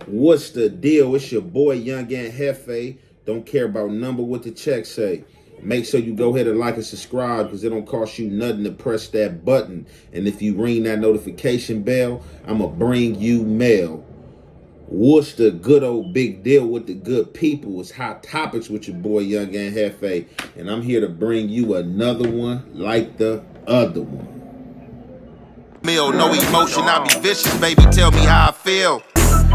What's the deal? It's your boy Young and Hefe. Don't care about number what the check say. Make sure you go ahead and like and subscribe because it don't cost you nothing to press that button. And if you ring that notification bell, I'ma bring you mail. What's the good old big deal with the good people? It's Hot Topics with your boy Young and Hefe. And I'm here to bring you another one like the other one. Meal, no emotion, I be vicious, baby, tell me how I feel.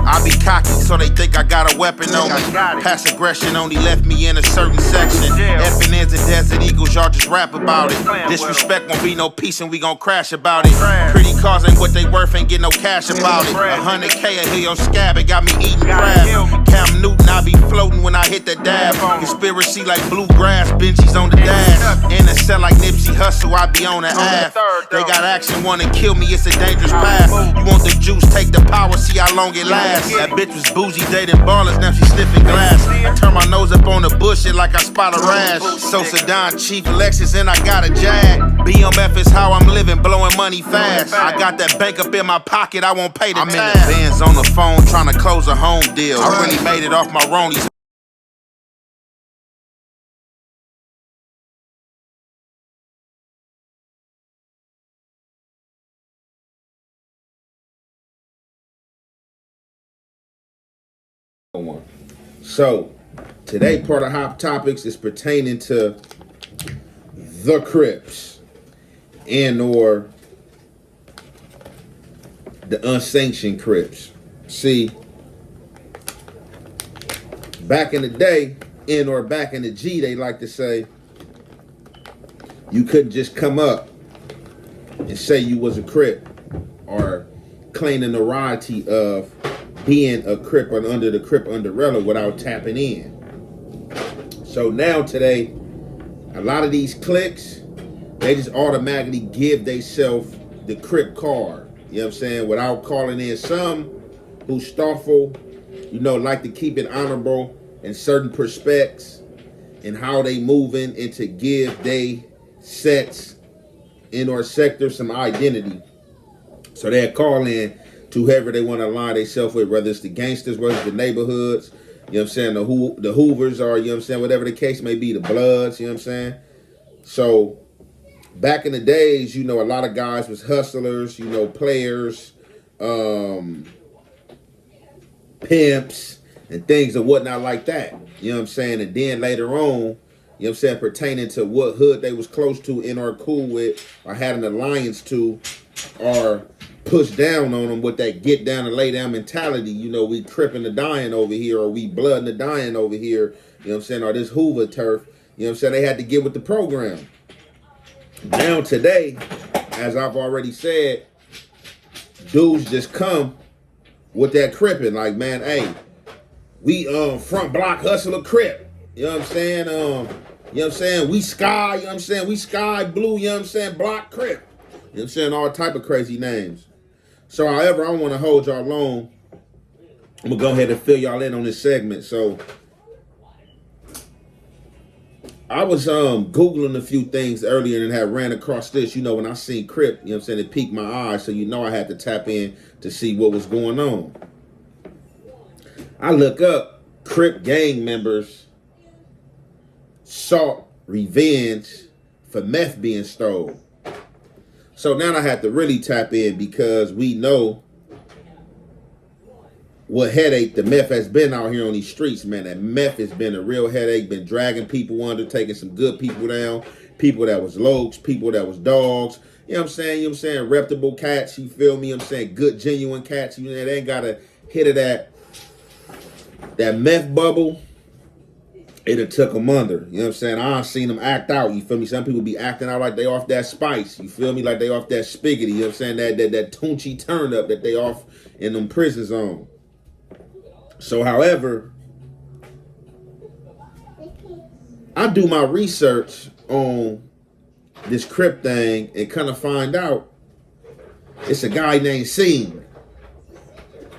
I be cocky, so they think I got a weapon on me. Past aggression only left me in a certain section. Effing ends and Desert Eagles, y'all just rap about it. Disrespect won't be no peace and we gon' crash about it. Pretty cars ain't what they worth, ain't get no cash about it. 100K a hill, your scab, it got me eating crab. Cam Newton, I be floating when I hit the dab. Conspiracy like bluegrass, Benji's on the dash. In the cell like Nipsey Hussle, I be on the ass. They got action, wanna kill me, it's a dangerous path. You want the juice, take the power, see how long it lasts. That bitch was bougie, dating ballers, now she sniffing glass. I turn my nose up on the bullshit like I spot a rash. So Sedan, Chief Lexus, and I got a Jag. BMF is how I'm living, blowing money fast. I got that bank up in my pocket, I won't pay the tax. I'm in the Benz on the phone, trying to close a home deal. I really made it off my Ronies. So, today part of Hot Topics is pertaining to the Crips and or the unsanctioned Crips. See, back in the day, back in the G, they like to say, you couldn't just come up and say you was a Crip or claim the notoriety of being a Crip or under the Crip umbrella without tapping in. So now today, a lot of these cliques, they just automatically give themselves the Crip card. You know what I'm saying? Without calling in some who's thoughtful, like to keep it honorable in certain perspectives and how they moving and to give they sets in or sector some identity. So they'll call in to whoever they want to align themselves with, whether it's the gangsters, whether it's the neighborhoods, you know what I'm saying, the Hoovers, or, you know what I'm saying, whatever the case may be, the Bloods, you know what I'm saying? So, back in the days, a lot of guys was hustlers, players, pimps, and things and whatnot like that, you know what I'm saying? And then later on, you know what I'm saying, pertaining to what hood they was close to in or cool with, or had an alliance to, or push down on them with that get down and lay down mentality. We Cripping the dying over here, or we blooding the dying over here, you know what I'm saying, or this Hoover turf, you know what I'm saying, they had to get with the program. Now today, as I've already said, dudes just come with that Cripping, like, man, hey, we front block hustler Crip, you know what I'm saying, you know what I'm saying, we sky, you know what I'm saying, we sky blue, you know what I'm saying, block Crip, you know what I'm saying, all type of crazy names. So, however, I don't want to hold y'all long. I'm going to go ahead and fill y'all in on this segment. So, I was Googling a few things earlier and had ran across this. When I seen Crip, you know what I'm saying, it piqued my eyes. So, I had to tap in to see what was going on. I look up Crip gang members sought revenge for meth being stolen. So now I had to really tap in because we know what headache the meth has been out here on these streets, man. That meth has been a real headache, been dragging people under, taking some good people down, people that was lokes, people that was dogs, you know what I'm saying, reputable cats, you feel me, good, genuine cats, they ain't got a hit of that meth bubble. It took them under, you know what I'm saying? I've seen them act out, you feel me? Some people be acting out like they off that spice, you feel me? Like they off that spiggity, you know what I'm saying? That Tunchi turn up that they off in them prison zone. So, however, I do my research on this Crip thing and kind of find out it's a guy named Singh.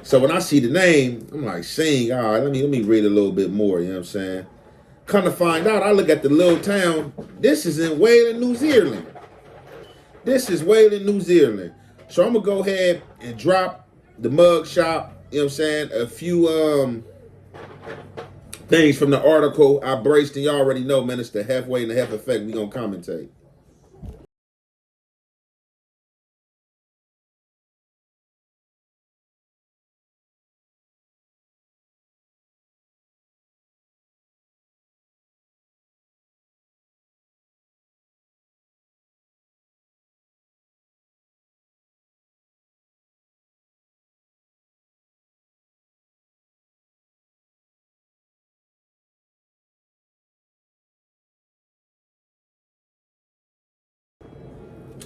So when I see the name, I'm like, Singh, all right, let me read a little bit more, you know what I'm saying? Come to find out, I look at the little town. This is in Wayland, New Zealand. So I'm going to go ahead and drop the mug shop you know what I'm saying, a few things from the article I braced, and y'all already know, man, it's the halfway and the half effect. We gonna commentate.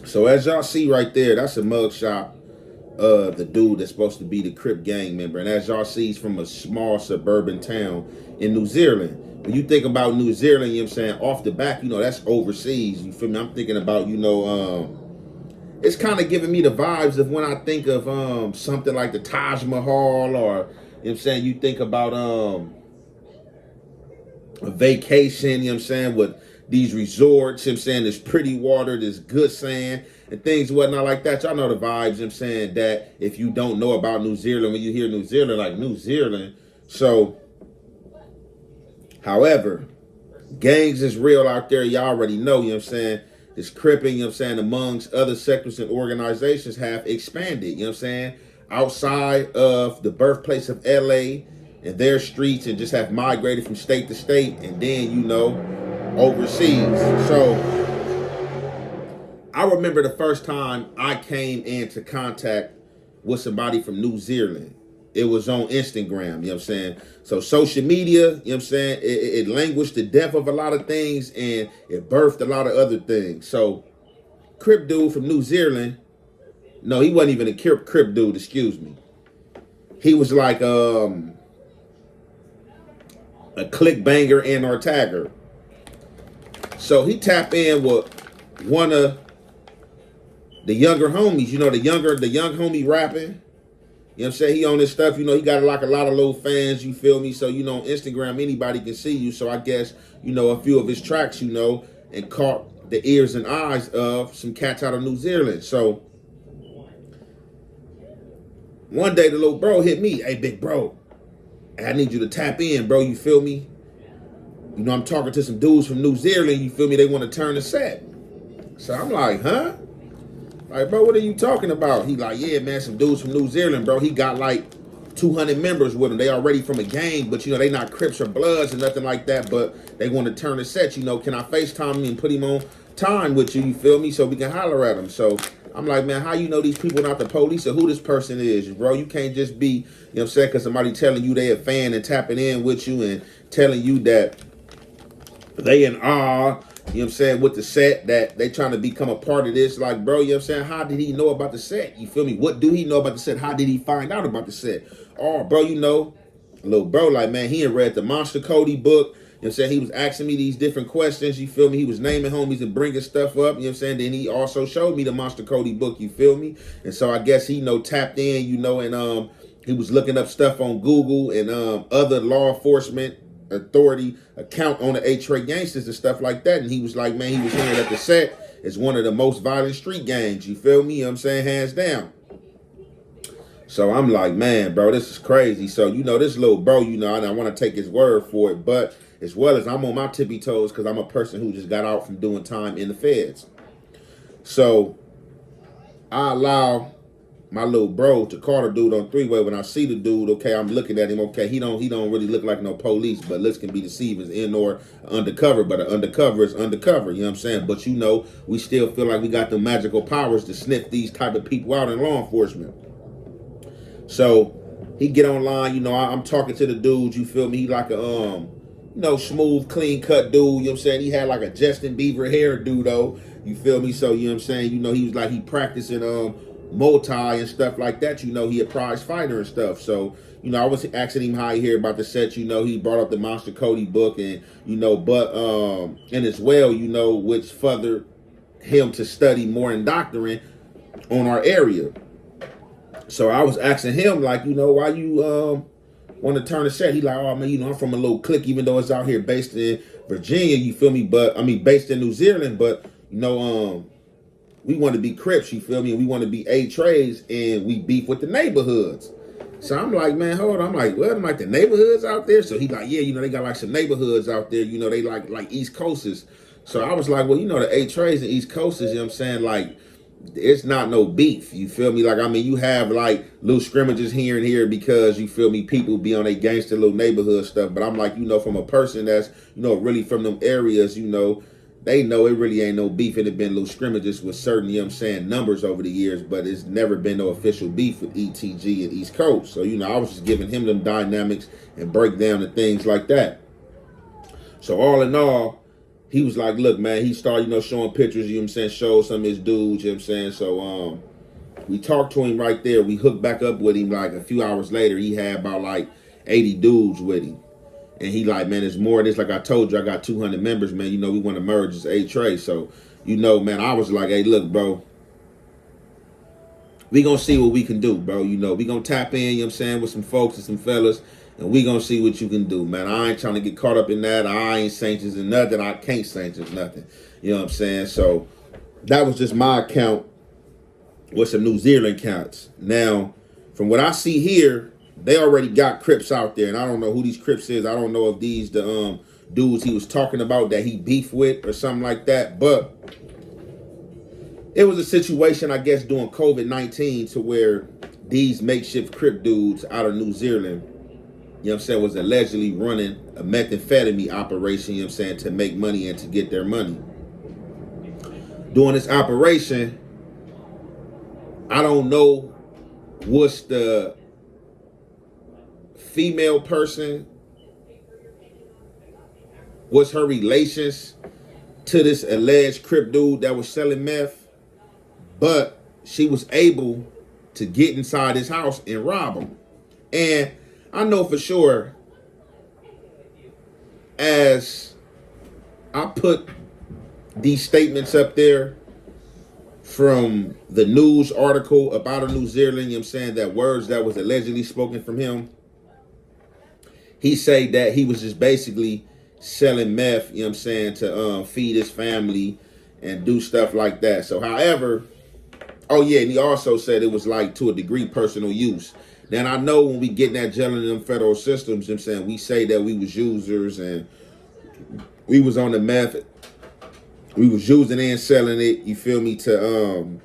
So as y'all see right there, that's a mugshot of the dude that's supposed to be the Crip gang member. And as y'all see, he's from a small suburban town in New Zealand. When you think about New Zealand, you know what I'm saying, off the back, you know, that's overseas. You feel me? I'm thinking about, you know, it's kind of giving me the vibes of when I think of something like the Taj Mahal, or, you know what I'm saying, you think about a vacation, you know what I'm saying, with these resorts, you know what I'm saying, there's pretty water, there's good sand, and things whatnot like that. Y'all know the vibes, you know what I'm saying, that if you don't know about New Zealand, when you hear New Zealand, like New Zealand. So, however, gangs is real out there, y'all already know, you know what I'm saying. This cripping, you know what I'm saying, amongst other sectors and organizations have expanded, you know what I'm saying, outside of the birthplace of LA and their streets, and just have migrated from state to state, and then, you know, overseas. So I remember the first time I came into contact with somebody from New Zealand. It was on Instagram, you know what I'm saying? So social media, you know what I'm saying, it languished the death of a lot of things, and it birthed a lot of other things. So Crip dude from New Zealand, no, he wasn't even a Crip dude, excuse me. He was like a click banger and or tagger. So he tapped in with one of the younger homies, you know, the young homie rapping. You know what I'm saying? He on this stuff, you know, he got like a lot of little fans, you feel me? So, you know, on Instagram, anybody can see you. So I guess, you know, a few of his tracks, you know, and caught the ears and eyes of some cats out of New Zealand. So one day the little bro hit me. Hey, big bro, I need you to tap in, bro. You feel me? You know, I'm talking to some dudes from New Zealand. You feel me? They want to turn the set. So I'm like, huh? Like, bro, what are you talking about? He like, yeah, man, some dudes from New Zealand, bro. He got like 200 members with him. They already from a gang, but, you know, they not Crips or Bloods and nothing like that, but they want to turn the set. You know, can I FaceTime him and put him on time with you, you feel me, so we can holler at him? So I'm like, man, how you know these people not the police or who this person is, bro? You can't just be, you know what I'm saying, because somebody telling you they a fan and tapping in with you and telling you that they in awe, you know what I'm saying, with the set, that they trying to become a part of this. Like, bro, you know what I'm saying, how did he know about the set? You feel me? What do he know about the set? How did he find out about the set? Oh, bro, you know, little bro, like, man, he had read the Monster Cody book. You know what I'm saying? He was asking me these different questions, you feel me? He was naming homies and bringing stuff up, you know what I'm saying? Then he also showed me the Monster Cody book, you feel me? And so I guess he, you know, tapped in, you know, and he was looking up stuff on Google and other law enforcement authority account on the A-Trey gangsters and stuff like that. And he was like, man, he was hearing that the set is one of the most violent street gangs, you feel me? You know what I'm saying? Hands down. So I'm like, man, bro, this is crazy. So, you know, this little bro, you know, I want to take his word for it, but as well as I'm on my tippy toes because I'm a person who just got out from doing time in the feds. So I allow my little bro to call the dude on three-way. When I see the dude, okay, I'm looking at him, okay, he don't really look like no police, but looks can be deceiving in or undercover, but an undercover is undercover, you know what I'm saying? But, you know, we still feel like we got the magical powers to sniff these type of people out in law enforcement. So he get online, you know, I'm talking to the dude, you feel me? He like a, you know, smooth, clean cut dude, you know what I'm saying? He had like a Justin Bieber hairdo though, you feel me? So, you know what I'm saying? You know, he was like, he practicing, multi and stuff like that, you know, he a prize fighter and stuff. So, you know, I was asking him how he hear about the set, you know, he brought up the Monster Cody book and, you know, but, and as well, you know, which furthered him to study more in doctrine on our area. So I was asking him, like, you know, why you want to turn the set? He like, oh man, you know, I'm from a little clique, even though it's out here based in Virginia, you feel me? But I mean, based in New Zealand, but you know, we want to be Crips, you feel me? And we want to be A-Trays, and we beef with the neighborhoods. So I'm like, man, hold on. I'm like, well, I'm like the neighborhoods out there. So he like, yeah, they got like some neighborhoods out there. They like East Coasters. So I was like, well, the eight trays and East Coasters. You know what I'm saying? Like, it's not no beef. You feel me? Like, I mean, you have like little scrimmages here and here because you feel me. People be on their gangster little neighborhood stuff. But I'm like, from a person that's really from them areas. They know it really ain't no beef. It had been little scrimmages with certain, numbers over the years, but it's never been no official beef with ETG and East Coast. So, I was just giving him them dynamics and breakdown and things like that. So all in all, he was like, look, man, he started, showing pictures, showed some of his dudes, So we talked to him right there. We hooked back up with him like a few hours later. He had about like 80 dudes with him. And he like, man, it's more of this. Like I told you, I got 200 members, man. We want to merge as A-Tray. So, man, I was like, hey, look, bro, we going to see what we can do, bro. We going to tap in, with some folks and some fellas. And we going to see what you can do, man. I ain't trying to get caught up in that. I ain't sanctions and nothing. I can't sanctions nothing. You know what I'm saying? So that was just my account with some New Zealand counts. Now, from what I see here, they already got Crips out there, and I don't know who these Crips is. I don't know if these the dudes he was talking about that he beef with or something like that. But it was a situation, I guess, during COVID-19 to where these makeshift Crip dudes out of New Zealand, was allegedly running a methamphetamine operation, to make money and to get their money. During this operation, I don't know what's the female person, what's her relations to this alleged Crip dude that was selling meth, but she was able to get inside his house and rob him. And I know for sure, as I put these statements up there from the news article about a New Zealand, that words that was allegedly spoken from him, he said that he was just basically selling meth, to feed his family and do stuff like that. So, however, oh yeah, and he also said it was like to a degree personal use. Then I know when we get in that gelling in them federal systems, we say that we was users and we was on the meth. We was using it and selling it, you feel me, to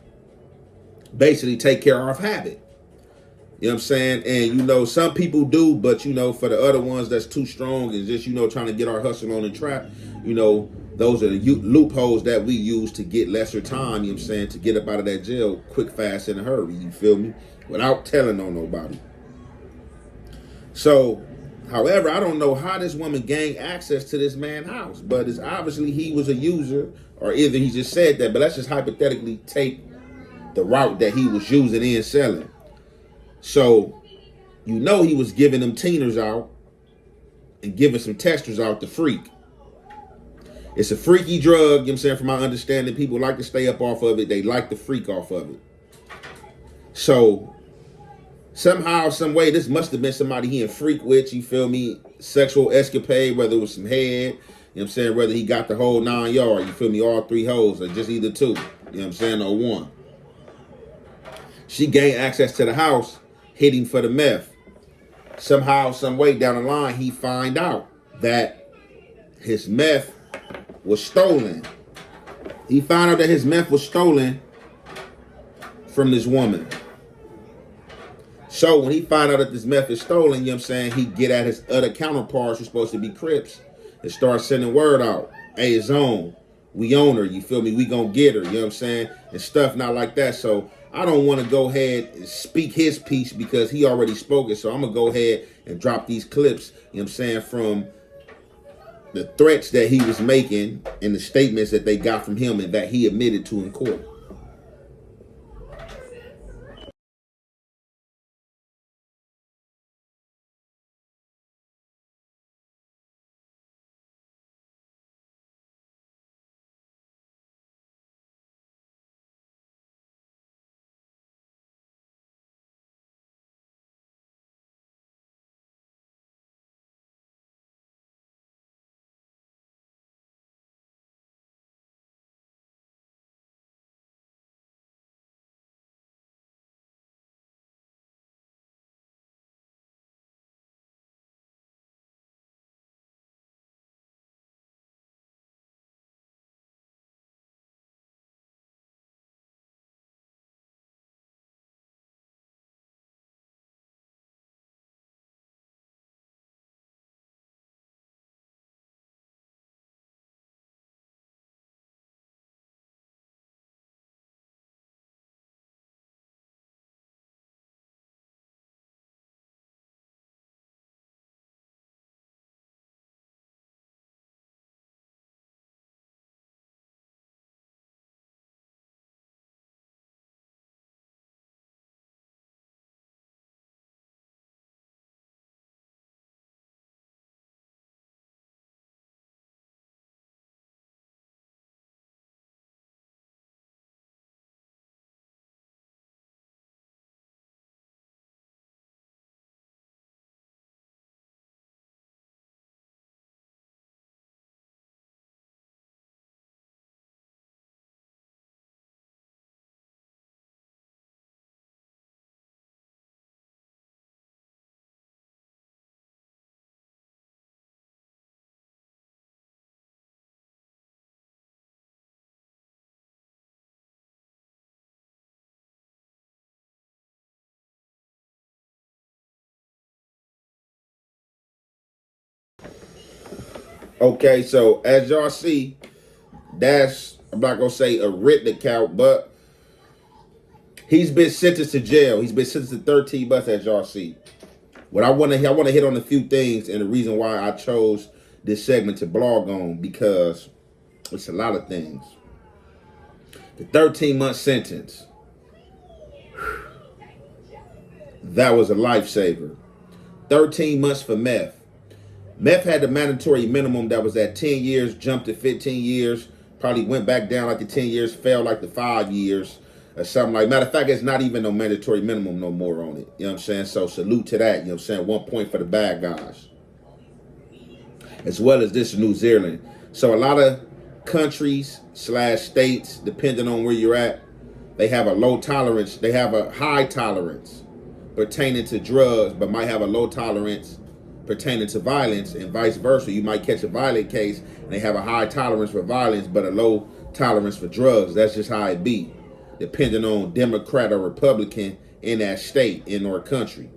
basically take care of habit. You know what I'm saying? And, some people do, but, for the other ones that's too strong and just, trying to get our hustle on the trap, those are the loopholes that we use to get lesser time, to get up out of that jail quick, fast, in a hurry, you feel me? Without telling on nobody. So, however, I don't know how this woman gained access to this man's house, but it's obviously he was a user, or either he just said that, but let's just hypothetically take the route that he was using and selling. So, he was giving them teeners out and giving some testers out to freak. It's a freaky drug, from my understanding. People like to stay up off of it. They like to freak off of it. So, somehow, some way, this must have been somebody he in freak with, you feel me? Sexual escapade, whether it was some head, whether he got the whole 9 yards, you feel me? All 3 holes, or just either 2, or 1. She gained access to the house, hitting for the meth. Somehow, some way down the line, he find out that his meth was stolen. He found out that his meth was stolen from this woman. So when he find out that this meth is stolen, he get at his other counterparts who's supposed to be Crips and start sending word out. Hey, it's on. We own her, you feel me? We gonna get her, and stuff not like that. So I don't want to go ahead and speak his piece because he already spoke it. So I'm going to go ahead and drop these clips, from the threats that he was making and the statements that they got from him and that he admitted to in court. Okay, so as y'all see, that's, I'm not gonna say a written account, but he's been sentenced to jail. He's been sentenced to 13 months, as y'all see. What I want to hit on a few things, and the reason why I chose this segment to blog on, because it's a lot of things. The 13-month sentence, that was a lifesaver. 13 months for Meth. Meth had the mandatory minimum that was at 10 years, jumped to 15 years, probably went back down like the 10 years, fell like the 5 years or something like. Matter of fact, it's not even no mandatory minimum no more on it. You know what I'm saying? So salute to that. You know what I'm saying? 1 point for the bad guys. As well as this New Zealand. So a lot of countries / states, depending on where you're at, they have a low tolerance. They have a high tolerance pertaining to drugs, but might have a low tolerance pertaining to violence, and vice versa. You might catch a violent case and they have a high tolerance for violence but a low tolerance for drugs. That's just how it be, depending on Democrat or Republican in that state, in our country.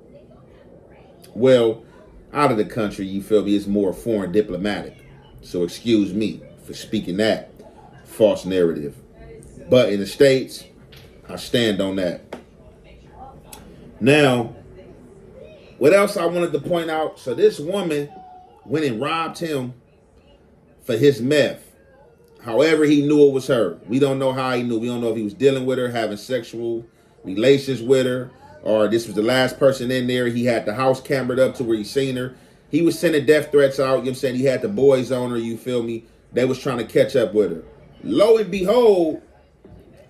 Well, out of the country, you feel me, it's more foreign diplomatic. So excuse me for speaking that false narrative. But in the States, I stand on that. Now, what else I wanted to point out? So this woman went and robbed him for his meth. However, he knew it was her. We don't know how he knew. We don't know if he was dealing with her, having sexual relations with her, or this was the last person in there. He had the house cambered up to where he seen her. He was sending death threats out. You know what I'm saying? He had the boys on her, you feel me? They was trying to catch up with her. Lo and behold,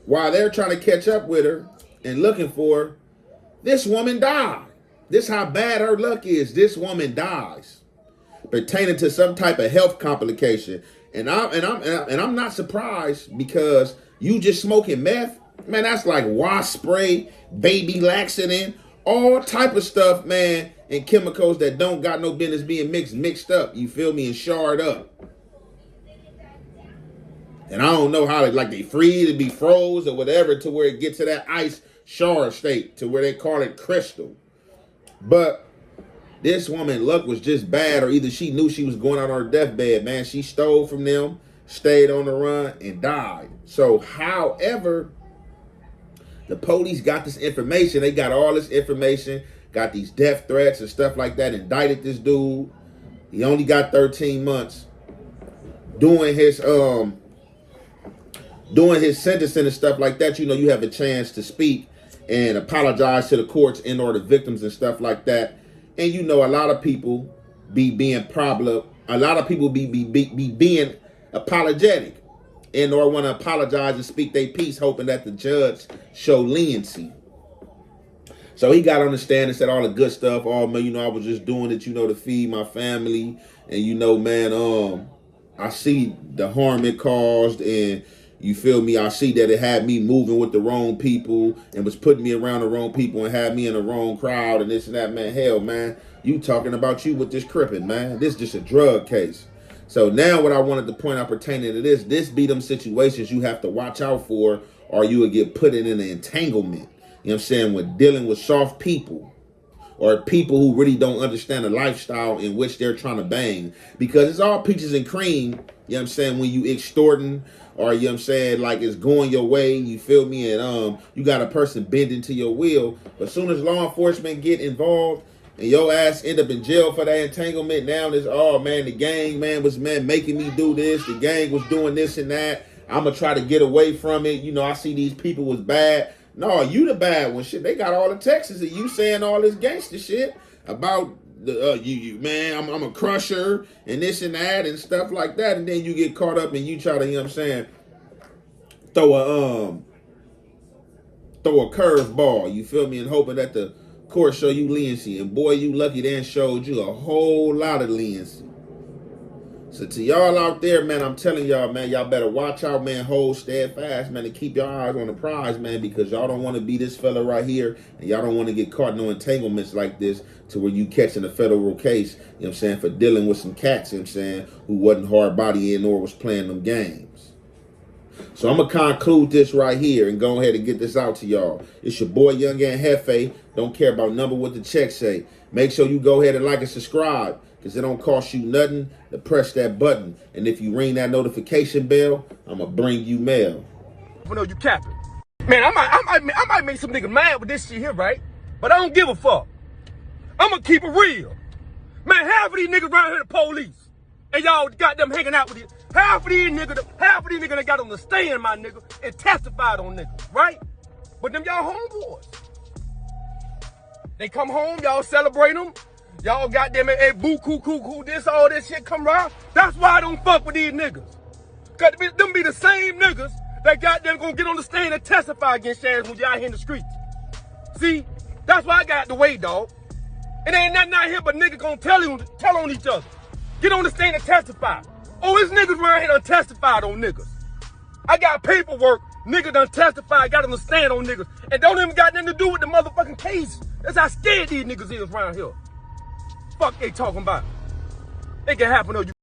while they're trying to catch up with her and looking for her, this woman died. This how bad her luck is. This woman dies pertaining to some type of health complication. And I'm not surprised, because you just smoking meth, man, that's like wasp spray, baby laxative, all type of stuff, man, and chemicals that don't got no business being mixed up, you feel me, and shard up. And I don't know how they freeze, it be froze or whatever to where it gets to that ice shard state, to where they call it crystal. But this woman luck was just bad, or either she knew she was going out on her deathbed, man. She stole from them, stayed on the run, and died. So, however, the police got this information. They got all this information, got these death threats and stuff like that, indicted this dude. He only got 13 months doing his sentencing and stuff like that. You know, you have a chance to speak and apologize to the courts and or the victims and stuff like that. And you know, a lot of people be being being apologetic and or want to apologize and speak their piece, hoping that the judge show leniency. So he got on the stand and said all the good stuff. Oh man, you know, I was just doing it, you know, to feed my family. And you know, man, I see the harm it caused, and you feel me, I see that it had me moving with the wrong people and was putting me around the wrong people and had me in the wrong crowd and this and that, man. Hell, man, you talking about you with this cripping, man. This is just a drug case. So now what I wanted to point out pertaining to this be them situations you have to watch out for, or you would get put in an entanglement. You know what I'm saying? With dealing with soft people, or people who really don't understand the lifestyle in which they're trying to bang. Because it's all peaches and cream, you know what I'm saying, when you extorting, or you know what I'm saying, like it's going your way, you feel me, and you got a person bending to your will. But as soon as law enforcement get involved and your ass end up in jail for that entanglement, now it's, oh man, the gang man was making me do this, the gang was doing this and that, I'm gonna try to get away from it, you know, I see these people was bad. No, you the bad one. Shit, they got all the texts of you saying all this gangster shit about the you man, I'm a crusher and this and that and stuff like that, and then you get caught up and you try to, you know what I'm saying, throw a curveball, you feel me, and hoping that the court show you leniency. And boy, you lucky they showed you a whole lot of leniency. So to y'all out there, man, I'm telling y'all, man, y'all better watch out, man, hold steadfast, man, and keep your eyes on the prize, man, because y'all don't want to be this fella right here, and y'all don't want to get caught in no entanglements like this to where you catching a federal case, you know what I'm saying, for dealing with some cats, you know what I'm saying, who wasn't hard bodying or was playing them games. So I'm going to conclude this right here and go ahead and get this out to y'all. It's your boy Young and Hefe. Don't care about number what the check say. Make sure you go ahead and like and subscribe, because it don't cost you nothing to press that button. And if you ring that notification bell, I'm going to bring you mail. I know you capping. Man, I might make some niggas mad with this shit here, right? But I don't give a fuck. I'm going to keep it real. Man, half of these niggas around here the police. And y'all got them hanging out with you. Half of these niggas that got on the stand, my nigga, and testified on niggas, right? But them y'all homeboys. They come home, y'all celebrate them. Y'all got them at boo, coo, this, all this shit come around. That's why I don't fuck with these niggas. Cause them be the same niggas that got them gonna get on the stand and testify against your ass when you out here in the streets. See, that's why I got the way, dog. It ain't nothing out here but niggas gonna tell on each other. Get on the stand and testify. Oh, it's niggas around here done testified on niggas. I got paperwork, niggas done testified, got on the stand on niggas, and don't even got nothing to do with the motherfucking case. That's how scared these niggas is around here. Fuck they talking about. It can happen though.